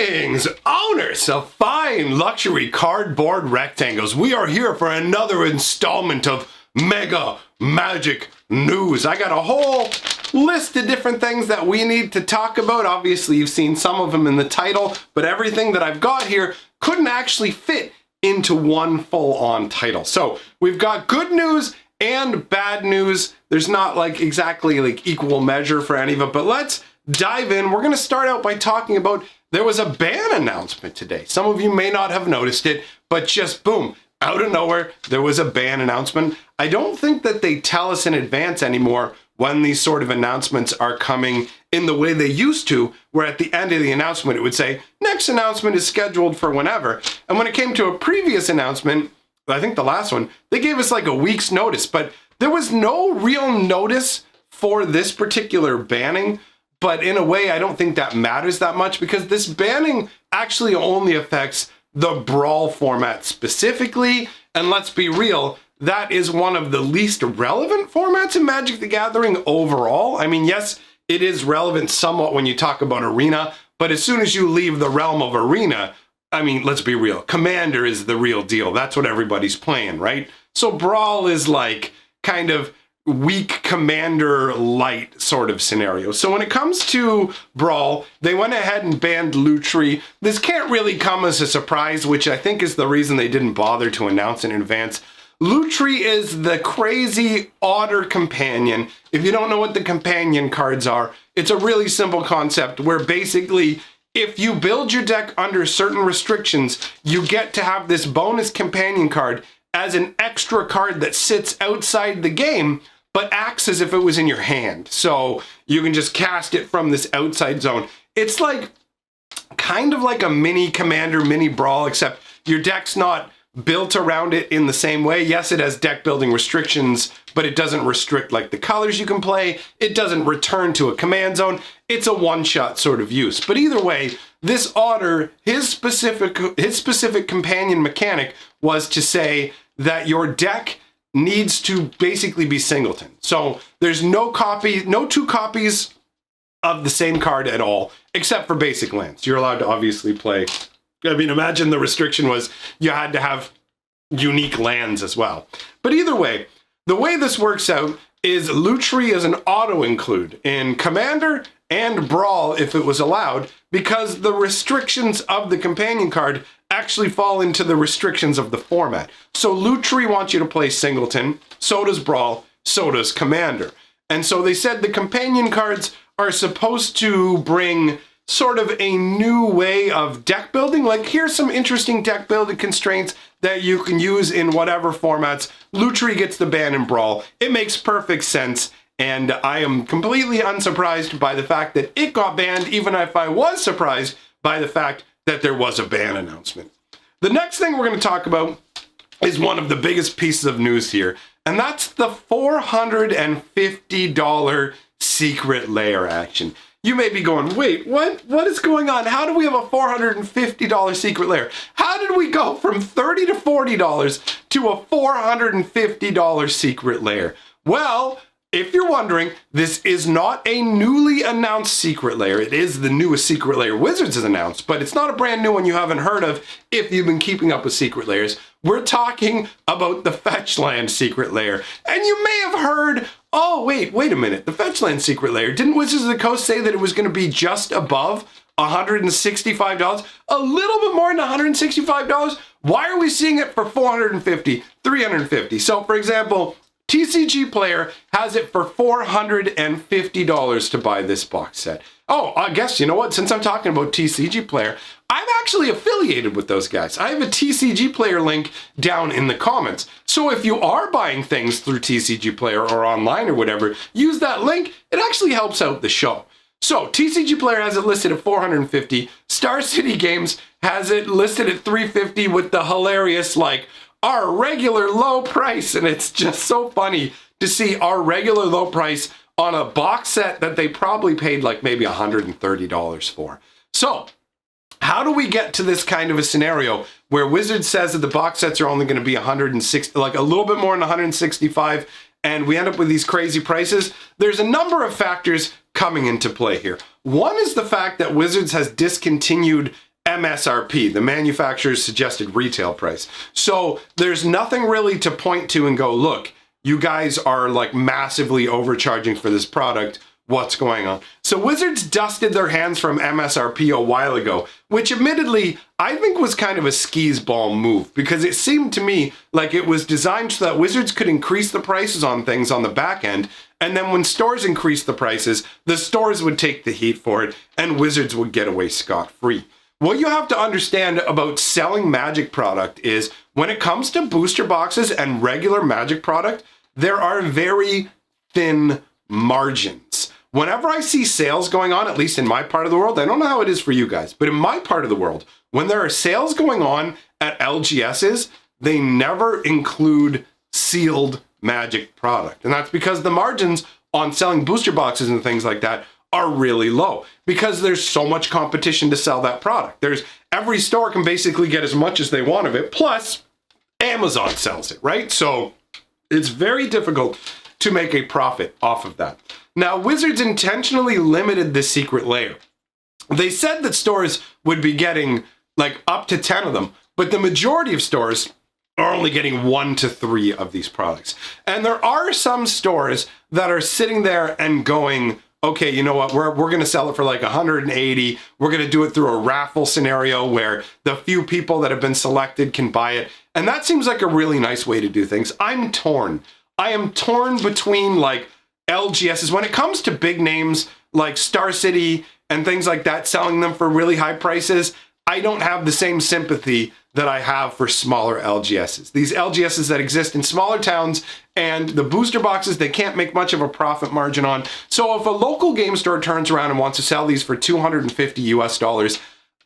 Greetings, owners of fine luxury cardboard rectangles. We are here for another installment of Mega Magic News. I got a whole list of different things that we need to talk about. Obviously, you've seen some of them in the title, but everything that I've got here couldn't actually fit into one full-on title. So we've got good news and bad news. There's not exactly equal measure for any of it, but let's dive in. We're going to start out by talking about there was a ban announcement today. Some of you may not have noticed it, but just boom, out of nowhere, there was a ban announcement. I don't think that they tell us in advance anymore when these sort of announcements are coming in the way they used to, where at the end of the announcement, it would say, next announcement is scheduled for whenever. And when it came to a previous announcement, I think the last one, they gave us a week's notice, but there was no real notice for this particular banning. But in a way, I don't think that matters that much because this banning actually only affects the Brawl format specifically. And let's be real, that is one of the least relevant formats in Magic the Gathering overall. I mean, yes, it is relevant somewhat when you talk about Arena, but as soon as you leave the realm of Arena, I mean, let's be real, Commander is the real deal. That's what everybody's playing, right? So Brawl is kind of weak Commander light sort of scenario. So when it comes to Brawl, they went ahead and banned Lutri. This can't really come as a surprise, which I think is the reason they didn't bother to announce in advance. Lutri is the crazy otter companion. If you don't know what the companion cards are, it's a really simple concept where basically if you build your deck under certain restrictions, you get to have this bonus companion card as an extra card that sits outside the game, but acts as if it was in your hand. So you can just cast it from this outside zone. It's kind of like a mini Commander, mini Brawl, except your deck's not built around it in the same way. Yes, it has deck building restrictions, but it doesn't restrict the colors you can play. It doesn't return to a command zone. It's a one-shot sort of use. But either way, this otter, his specific companion mechanic was to say that your deck needs to basically be singleton. So there's no two copies of the same card at all, except for basic lands. You're allowed to obviously play. I mean, imagine the restriction was you had to have unique lands as well. But either way, the way this works out is Lutri is an auto-include in Commander and Brawl if it was allowed, because the restrictions of the companion card actually fall into the restrictions of the format. So Lutri wants you to play singleton, so does Brawl, so does Commander. And so they said the companion cards are supposed to bring sort of a new way of deck building. Here's some interesting deck building constraints that you can use in whatever formats. Lutri gets the ban in Brawl. It makes perfect sense. And I am completely unsurprised by the fact that it got banned, even if I was surprised by the fact that there was a ban announcement. The next thing we're going to talk about is one of the biggest pieces of news here, and that's the $450 secret lair action. You may be going, wait, what is going on? How do we have a $450 secret lair? How did we go from $30 to $40 to a $450 secret lair? Well, if you're wondering, this is not a newly announced secret lair. It is the newest secret lair Wizards has announced, but it's not a brand new one you haven't heard of if you've been keeping up with secret lairs. We're talking about the Fetchland secret lair. And you may have heard, oh, wait a minute. The Fetchland secret lair, didn't Wizards of the Coast say that it was going to be just above $165? A little bit more than $165? Why are we seeing it for $450, $350? So, for example, TCG Player has it for $450 to buy this box set. Oh, I guess, you know what? Since I'm talking about TCG Player, I'm actually affiliated with those guys. I have a TCG Player link down in the comments. So if you are buying things through TCG Player or online or whatever, use that link. It actually helps out the show. So TCG Player has it listed at $450. Star City Games has it listed at $350 with the hilarious, our regular low price. And it's just so funny to see our regular low price on a box set that they probably paid maybe $130 for. So how do we get to this kind of a scenario where Wizards says that the box sets are only going to be 160, a little bit more than 165, and we end up with these crazy prices? There's a number of factors coming into play here. One is the fact that Wizards has discontinued MSRP, the manufacturer's suggested retail price. So there's nothing really to point to and go, look, you guys are like massively overcharging for this product. What's going on? So Wizards dusted their hands from MSRP a while ago, which admittedly I think was kind of a skis ball move, because it seemed to me like it was designed so that Wizards could increase the prices on things on the back end, and then when stores increased the prices, the stores would take the heat for it and Wizards would get away scot-free. What you have to understand about selling Magic product is when it comes to booster boxes and regular Magic product, there are very thin margins. Whenever I see sales going on, at least in my part of the world, I don't know how it is for you guys, but in my part of the world, when there are sales going on at LGSs, they never include sealed Magic product. And that's because the margins on selling booster boxes and things like that are really low, because there's so much competition to sell that product. Every store can basically get as much as they want of it, plus Amazon sells it, right? So it's very difficult to make a profit off of that. Now, Wizards intentionally limited the secret layer. They said that stores would be getting like up to 10 of them, but the majority of stores are only getting 1 to 3 of these products. And there are some stores that are sitting there and going, okay, you know what, we're going to sell it for like 180. We're going to do it through a raffle scenario where the few people that have been selected can buy it. And that seems like a really nice way to do things. I'm torn. I am torn between like LGSs. When it comes to big names like Star City and things like that, selling them for really high prices, I don't have the same sympathy that I have for smaller LGSs. These LGSs that exist in smaller towns, and the booster boxes, they can't make much of a profit margin on. So if a local game store turns around and wants to sell these for $250 US,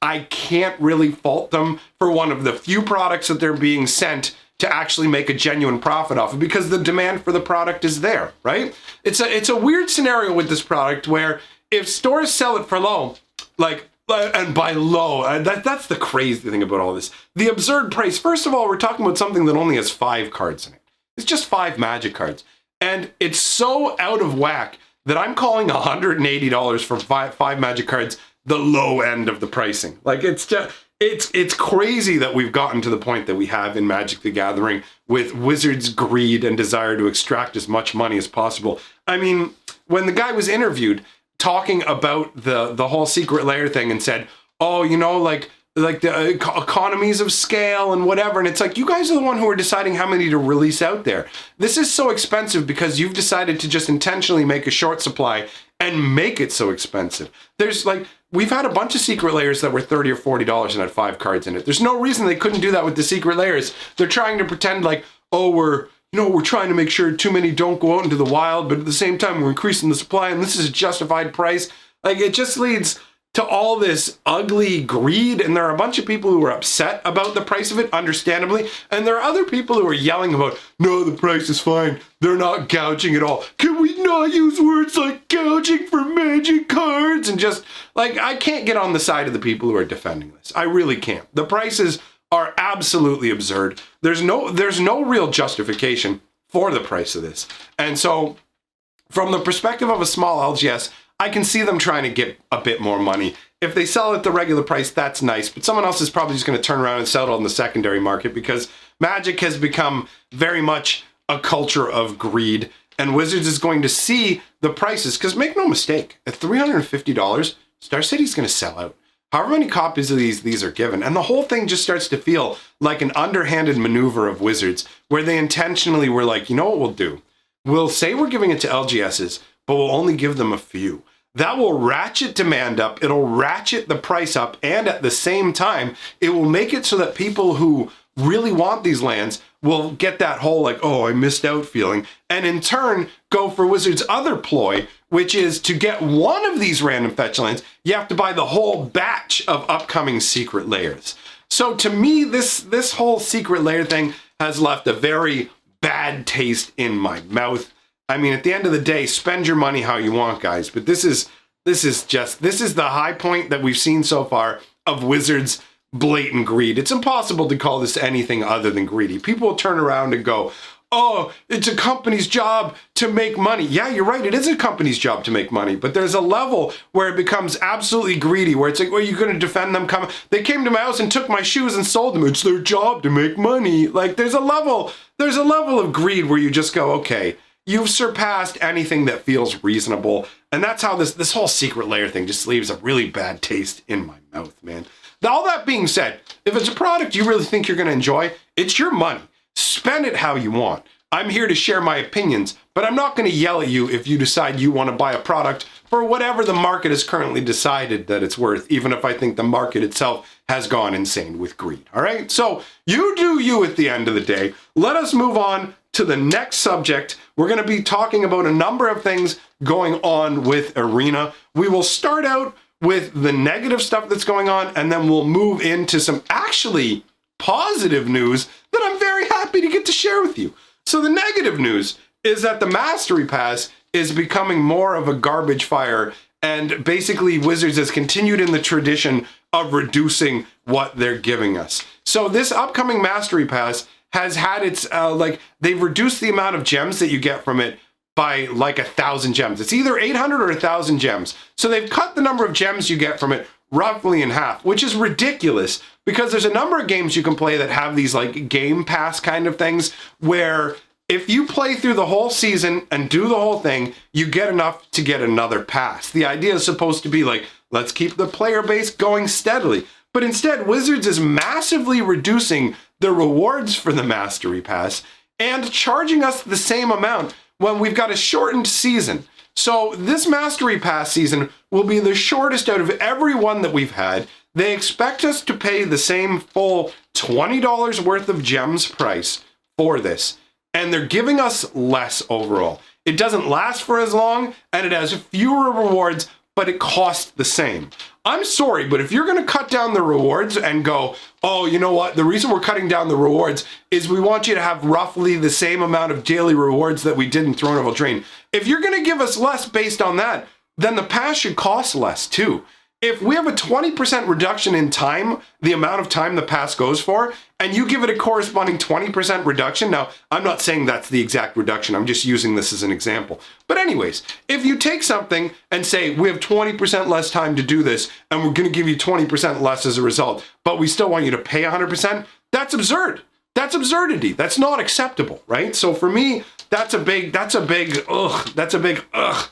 I can't really fault them for one of the few products that they're being sent to actually make a genuine profit off of, because the demand for the product is there, right? It's a weird scenario with this product where if stores sell it for low, like, and by low, that's the crazy thing about all this. The absurd price. First of all, we're talking about something that only has 5 cards in it. It's just 5 Magic cards. And it's so out of whack that I'm calling $180 for five Magic cards the low end of the pricing. Like, it's just, it's crazy that we've gotten to the point that we have in Magic the Gathering with Wizards' greed and desire to extract as much money as possible. I mean, when the guy was interviewed talking about the whole secret layer thing and said, oh, you know, like the economies of scale and whatever. And it's like, you guys are the one who are deciding how many to release out there. This is so expensive because you've decided to just intentionally make a short supply and make it so expensive. There's like, we've had a bunch of secret layers that were $30 or $40 and had 5 cards in it. There's no reason they couldn't do that with the secret layers. They're trying to pretend like, oh, we're trying to make sure too many don't go out into the wild, but at the same time, we're increasing the supply and this is a justified price. Like, it just leads to all this ugly greed, and there are a bunch of people who are upset about the price of it, understandably, and there are other people who are yelling about, no, the price is fine, they're not gouging at all. Can we not use words like gouging for Magic cards? And just, like, I can't get on the side of the people who are defending this. I really can't. The prices are absolutely absurd. There's no real justification for the price of this. And so, from the perspective of a small LGS, I can see them trying to get a bit more money. If they sell it at the regular price, that's nice, but someone else is probably just going to turn around and sell it on the secondary market, because Magic has become very much a culture of greed, and Wizards is going to see the prices, because make no mistake, at $350, Star City's going to sell out. However many copies of these are given, and the whole thing just starts to feel like an underhanded maneuver of Wizards, where they intentionally were like, you know what we'll do? We'll say we're giving it to LGSs, but we'll only give them a few. That will ratchet demand up, it'll ratchet the price up, and at the same time, it will make it so that people who really want these lands will get that whole like, oh, I missed out feeling, and in turn, go for Wizards' other ploy, which is to get one of these random fetch lands, you have to buy the whole batch of upcoming secret layers. So to me, this whole secret layer thing has left a very bad taste in my mouth. I mean, at the end of the day, spend your money how you want, guys. But this is the high point that we've seen so far of Wizards' blatant greed. It's impossible to call this anything other than greedy. People will turn around and go, oh, it's a company's job to make money. Yeah, you're right. It is a company's job to make money. But there's a level where it becomes absolutely greedy, where it's like, well, you're going to defend them? They came to my house and took my shoes and sold them. It's their job to make money. Like, there's a level of greed where you just go, okay, you've surpassed anything that feels reasonable. And that's how this whole secret layer thing just leaves a really bad taste in my mouth, man. All that being said, if it's a product you really think you're going to enjoy, it's your money. Spend it how you want. I'm here to share my opinions, but I'm not going to yell at you if you decide you want to buy a product for whatever the market has currently decided that it's worth, even if I think the market itself has gone insane with greed. All right? So you do you at the end of the day. Let us move on to the next subject. We're going to be talking about a number of things going on with Arena. We will start out with the negative stuff that's going on, and then we'll move into some actually positive news that I'm very happy to get to share with you. So the negative news is that the Mastery Pass is becoming more of a garbage fire, and basically Wizards has continued in the tradition of reducing what they're giving us. So this upcoming Mastery Pass has had its, they've reduced the amount of gems that you get from it by like 1,000 gems. It's either 800 or 1,000 gems. So they've cut the number of gems you get from it roughly in half, which is ridiculous because there's a number of games you can play that have these like game pass kind of things where if you play through the whole season and do the whole thing, you get enough to get another pass. The idea is supposed to be like, let's keep the player base going steadily. But instead, Wizards is massively reducing the rewards for the Mastery Pass and charging us the same amount when we've got a shortened season. So this Mastery Pass season will be the shortest out of every one that we've had. They expect us to pay the same full $20 worth of gems price for this. And they're giving us less overall. It doesn't last for as long, and it has fewer rewards, but it costs the same. I'm sorry, but if you're going to cut down the rewards and go, oh, you know what? The reason we're cutting down the rewards is we want you to have roughly the same amount of daily rewards that we did in Throne of Eldraine. If you're going to give us less based on that, then the pass should cost less too. If we have a 20% reduction in time, the amount of time the pass goes for, and you give it a corresponding 20% reduction, now, I'm not saying that's the exact reduction, I'm just using this as an example. But anyways, if you take something and say, we have 20% less time to do this, and we're gonna give you 20% less as a result, but we still want you to pay 100%, that's absurd. That's absurdity. That's not acceptable, right? So for me, that's a big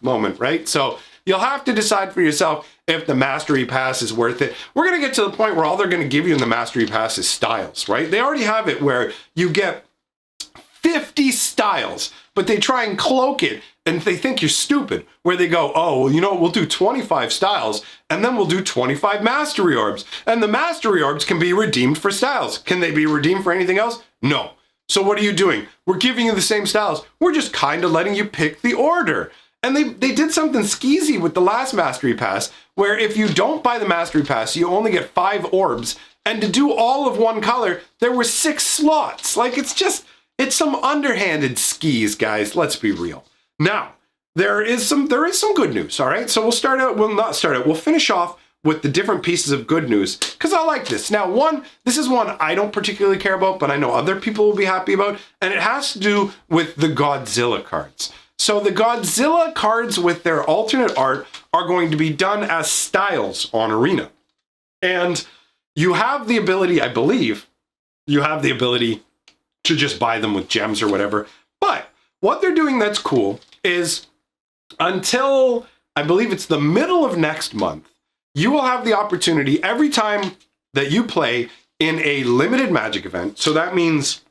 moment, right? So you'll have to decide for yourself if the Mastery Pass is worth it. We're going to get to the point where all they're going to give you in the Mastery Pass is styles, right? They already have it where you get 50 styles, but they try and cloak it and they think you're stupid, where they go, oh, well, you know, we'll do 25 styles and then we'll do 25 Mastery Orbs. And the Mastery Orbs can be redeemed for styles. Can they be redeemed for anything else? No. So what are you doing? We're giving you the same styles. We're just kind of letting you pick the order. And they did something skeezy with the last Mastery Pass, where if you don't buy the Mastery Pass, you only get 5 orbs. And to do all of one color, there were 6 slots. Like, it's some underhanded skis, guys. Let's be real. Now, there is some good news, all right? So we'll finish off with the different pieces of good news, because I like this. Now, this is one I don't particularly care about, but I know other people will be happy about, and it has to do with the Godzilla cards. So the Godzilla cards with their alternate art are going to be done as styles on Arena. And you have the ability, I believe, to just buy them with gems or whatever. But what they're doing that's cool is until, I believe it's the middle of next month, you will have the opportunity every time that you play in a limited Magic event. So that means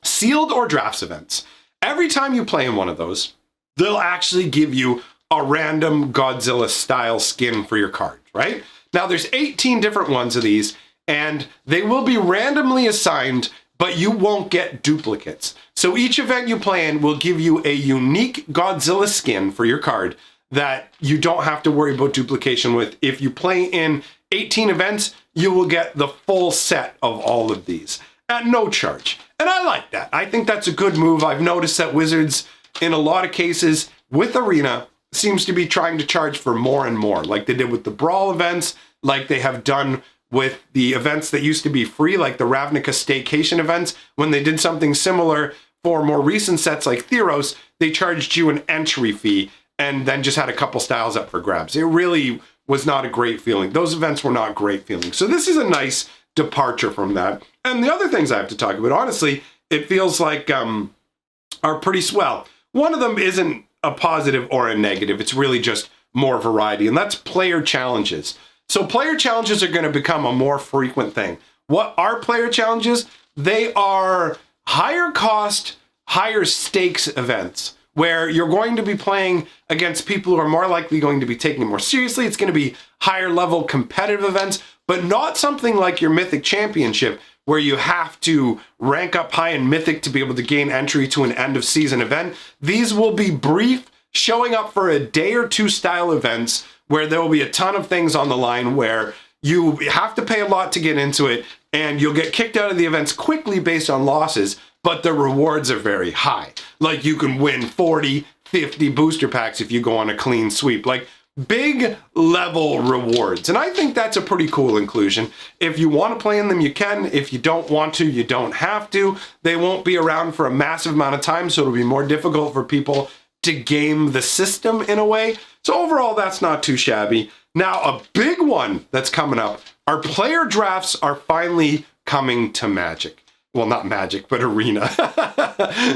sealed or drafts events. Every time you play in one of those, they'll actually give you a random Godzilla style skin for your card, right? Now there's 18 different ones of these, and they will be randomly assigned, but you won't get duplicates. So each event you play in will give you a unique Godzilla skin for your card that you don't have to worry about duplication with. If you play in 18 events, you will get the full set of all of these at no charge. And I like that. I think that's a good move. I've noticed that Wizards, in a lot of cases with Arena, seems to be trying to charge for more and more, like they did with the Brawl events, like they have done with the events that used to be free, like the Ravnica Staycation events. When they did something similar for more recent sets like Theros, they charged you an entry fee and then just had a couple styles up for grabs. It really was not a great feeling. Those events were not great feeling. So this is a nice departure from that. And the other things I have to talk about, honestly, it feels like are pretty swell. One of them isn't a positive or a negative. It's really just more variety, and that's player challenges. So player challenges are going to become a more frequent thing. What are player challenges? They are higher cost, higher stakes events where you're going to be playing against people who are more likely going to be taking it more seriously. It's going to be higher level competitive events, but not something like your Mythic Championship where you have to rank up high in Mythic to be able to gain entry to an end of season event. These will be brief, showing up for a day or two style events where there will be a ton of things on the line where you have to pay a lot to get into it and you'll get kicked out of the events quickly based on losses, but the rewards are very high. Like you can win 40, 50 booster packs if you go on a clean sweep. Like big level rewards. And I think that's a pretty cool inclusion. If you want to play in them, you can. If you don't want to, you don't have to. They won't be around for a massive amount of time, so it'll be more difficult for people to game the system in a way. So overall, that's not too shabby. Now, a big one that's coming up, our player drafts are finally coming to Magic. Well, not Magic, but Arena.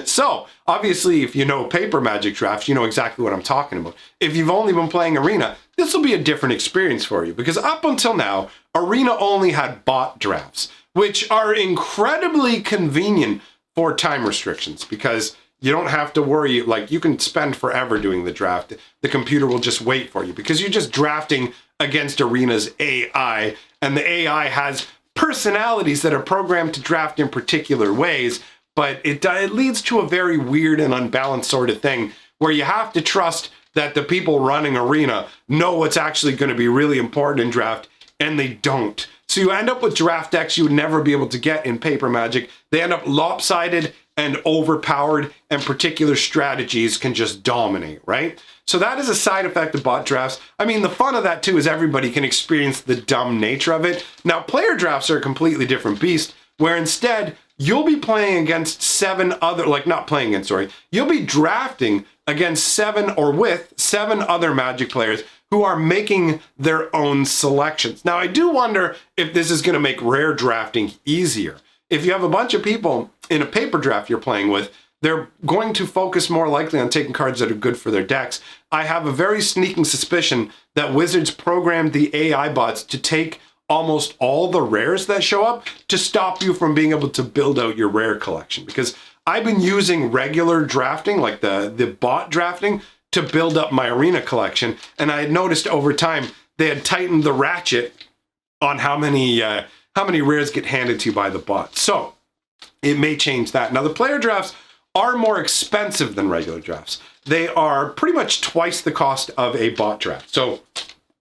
So, obviously, if you know paper Magic drafts, you know exactly what I'm talking about. If you've only been playing Arena, this will be a different experience for you, because up until now, Arena only had bot drafts, which are incredibly convenient for time restrictions, because you don't have to worry, like you can spend forever doing the draft. The computer will just wait for you because you're just drafting against Arena's AI, and the AI has personalities that are programmed to draft in particular ways, but it leads to a very weird and unbalanced sort of thing where you have to trust that the people running Arena know what's actually going to be really important in draft, and they don't. So you end up with draft decks you would never be able to get in paper Magic. They end up lopsided and overpowered, and particular strategies can just dominate, right? So that is a side effect of bot drafts. I mean, the fun of that too is everybody can experience the dumb nature of it. Now, player drafts are a completely different beast, where instead you'll be playing against you'll be drafting against 7 or with 7 other Magic players who are making their own selections. Now, I do wonder if this is going to make rare drafting easier. If you have a bunch of people in a paper draft you're playing with, they're going to focus more likely on taking cards that are good for their decks. I have a very sneaking suspicion that Wizards programmed the AI bots to take almost all the rares that show up to stop you from being able to build out your rare collection. Because I've been using regular drafting, like the bot drafting, to build up my Arena collection. And I had noticed over time they had tightened the ratchet on how many rares get handed to you by the bot. So it may change that. Now, the player drafts are more expensive than regular drafts. They are pretty much twice the cost of a bot draft. So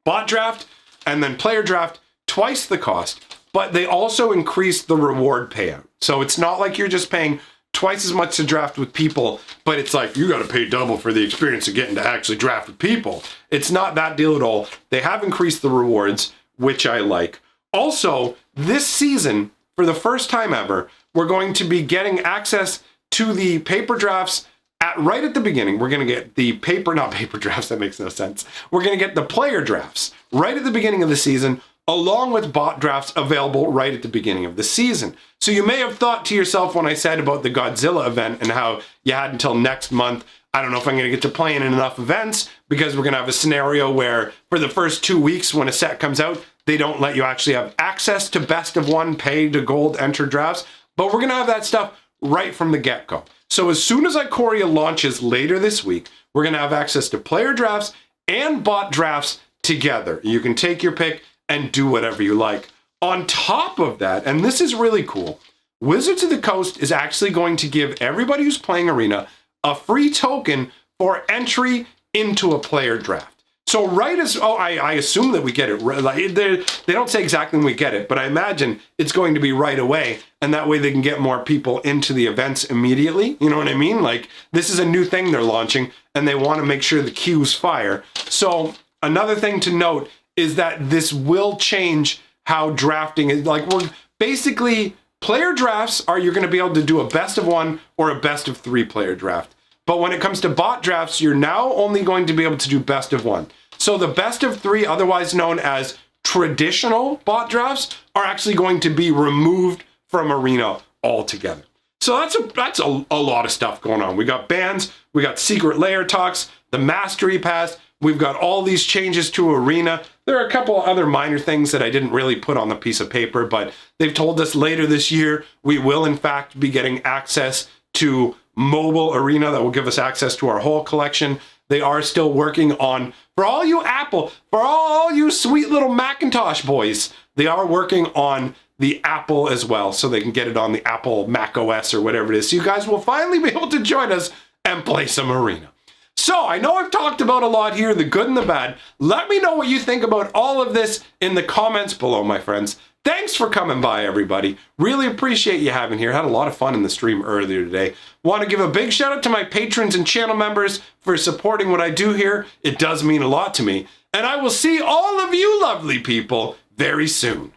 bot draft and then player draft, twice the cost, but they also increase the reward payout. So it's not like you're just paying twice as much to draft with people, but it's like you got to pay double for the experience of getting to actually draft with people. It's not that deal at all. They have increased the rewards, which I like. Also, this season, for the first time ever, we're going to be getting access to the paper drafts right at the beginning. We're going to get the not paper drafts, that makes no sense. We're going to get the player drafts right at the beginning of the season, along with bot drafts available right at the beginning of the season. So you may have thought to yourself when I said about the Godzilla event and how you had until next month, I don't know if I'm going to get to play in enough events, because we're going to have a scenario where for the first 2 weeks when a set comes out, they don't let you actually have access to best of one, pay to gold, enter drafts. But we're going to have that stuff right from the get-go. So as soon as Ikoria launches later this week, we're going to have access to player drafts and bot drafts together. You can take your pick and do whatever you like. On top of that, and this is really cool, Wizards of the Coast is actually going to give everybody who's playing Arena a free token for entry into a player draft. So I assume that we get it, like, they don't say exactly when we get it, but I imagine it's going to be right away, and that way they can get more people into the events immediately. You know what I mean? Like, this is a new thing they're launching, and they want to make sure the queues fire. So another thing to note is that this will change how drafting is. Like, we're basically Player drafts are you're going to be able to do a best of 1 or a best of 3 player draft. But when it comes to bot drafts, you're now only going to be able to do best of 1. So the best of 3, otherwise known as traditional bot drafts, are actually going to be removed from Arena altogether. So that's a lot of stuff going on. We got bans, we got secret layer talks, the mastery pass, we've got all these changes to Arena. There are a couple other minor things that I didn't really put on the piece of paper, but they've told us later this year we will in fact be getting access to mobile Arena that will give us access to our whole collection. They are still working on, for all you Apple, for all you sweet little Macintosh boys, they are working on the Apple as well, so they can get it on the Apple Mac OS or whatever it is. So you guys will finally be able to join us and play some Arena. So I know I've talked about a lot here, the good and the bad. Let me know what you think about all of this in the comments below, my friends. Thanks for coming by, everybody. Really appreciate you having here. Had a lot of fun in the stream earlier today. Want to give a big shout out to my patrons and channel members for supporting what I do here. It does mean a lot to me. And I will see all of you lovely people very soon.